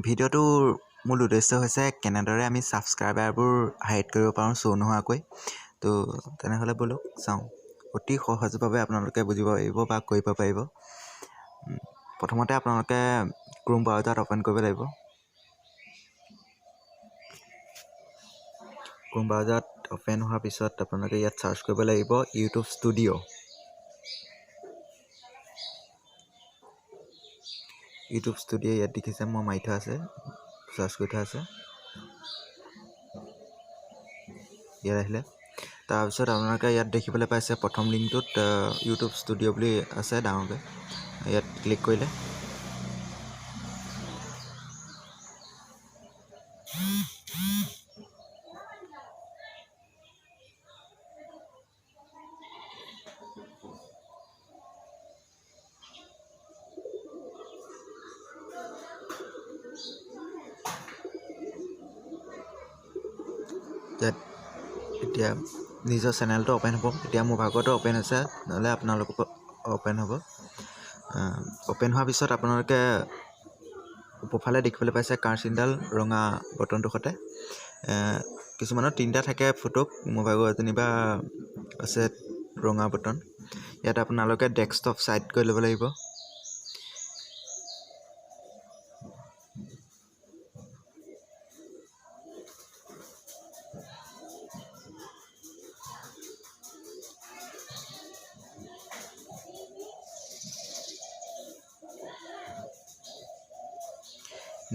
ভিডিঅ'টোৰ মূল উদ্দেশ্য হৈছে কেনেদৰে আমি ছাবস্ক্ৰাইবাৰবোৰ হাইড কৰিব পাৰোঁ শ্ব' নোহোৱাকৈ। তো তেনেহ'লে ব'লক চাওঁ। অতি সহজভাৱে আপোনালোকে বুজিব পাৰিব বা কৰিব পাৰিব। প্ৰথমতে আপোনালোকে ক্ৰোম ব্ৰাউজাৰত অ'পেন কৰিব লাগিব। ক্ৰোম ব্ৰাউজাৰত অ'পেন হোৱাৰ পিছত আপোনালোকে ইয়াত চাৰ্চ কৰিব লাগিব ইউটিউব ষ্টুডিঅ'। ইউটিউব ষ্টুডিঅ' ইয়াত দেখিছে মই মাৰি থোৱা আছে, চাৰ্চ কৰি থোৱা আছে। ইয়াত আহিলে তাৰপিছত আপোনালোকে ইয়াত দেখিবলৈ পাইছে প্ৰথম লিংকটোত ইউটিউব ষ্টুডিঅ' বুলি আছে ডাঙৰকৈ, ইয়াত ক্লিক কৰিলে ইয়াত এতিয়া নিজৰ চেনেলটো অ'পেন হ'ব। এতিয়া মোৰ ভাগতো অ'পেন হৈছে, নহ'লে আপোনালোকৰ অ'পেন হ'ব। অ'পেন হোৱাৰ পিছত আপোনালোকে ওপৰফালে দেখিবলৈ পাইছে কাৰ চিনডাল ৰঙা বটনটোৰ সৈতে। কিছুমানৰ তিনিটা থাকে ফটোক, মোৰ ভাগৰ যেনিবা আছে ৰঙা বটন। ইয়াত আপোনালোকে ডেস্কটপ ছাইড কৰি ল'ব লাগিব।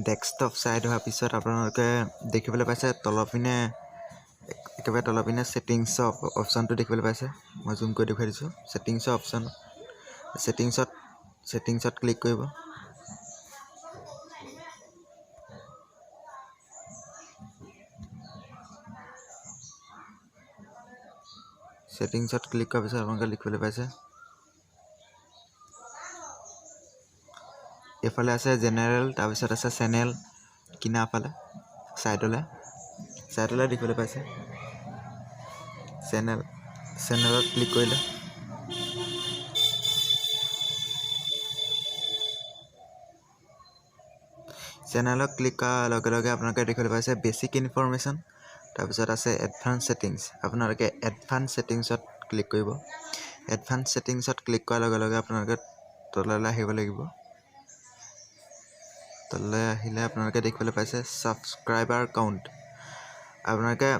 ডেস্কটপ ছাইড হোৱাৰ পিছত আপোনালোকে দেখিবলৈ পাইছে তলপিনে, একেবাৰে তলপিনে ছেটিংছৰ অপশ্যনটো দেখিবলৈ পাইছে। মই জুম কৰি দেখুৱাই দিছোঁ। ছেটিংছৰ অপশ্যন, ছেটিংছত ক্লিক কৰিব। ছেটিংছত ক্লিক কৰাৰ পিছত আপোনালোকে লিখিবলৈ পাইছে এইফালে আছে জেনেৰেল, তাৰপিছত আছে চেনেল, কিনাৰ ফালে ছাইডলৈ দেখিবলৈ পাইছে চেনেলত ক্লিক কৰিলে চেনেলত ক্লিক কৰাৰ লগে লগে আপোনালোকে দেখিবলৈ পাইছে বেছিক ইনফৰমেশ্যন, তাৰপিছত আছে এডভান্স ছেটিংছ। আপোনালোকে এডভান্স ছেটিংছত ক্লিক কৰিব। এডভান্স ছেটিংছত ক্লিক কৰাৰ লগে লগে আপোনালোকে তললৈ আহিব লাগিব। তললৈ আহিলে আপোনালোকে দেখিবলৈ পাইছে ছাবস্ক্ৰাইবাৰ কাউণ্ট। আপোনালোকে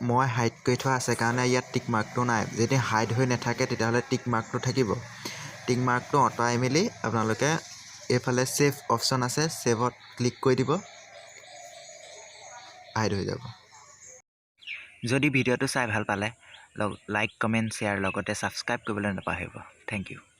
মই হাইড কৰি থোৱা আছে কাৰণে ইয়াত টিক মাৰ্কটো নাই। যদি হাইড হৈ নাথাকে তেতিয়াহ'লে টিক মাৰ্কটো থাকিব। টিক মাৰ্কটো আঁতৰাই মেলি আপোনালোকে এইফালে ছেভ অপশ্যন আছে, ছেভত ক্লিক কৰি দিব, হাইড হৈ যাব। যদি ভিডিঅ'টো চাই ভাল পালে লাইক, কমেণ্ট, শ্বেয়াৰ লগতে ছাবস্ক্ৰাইব কৰিবলৈ নাপাহৰিব। Thank U.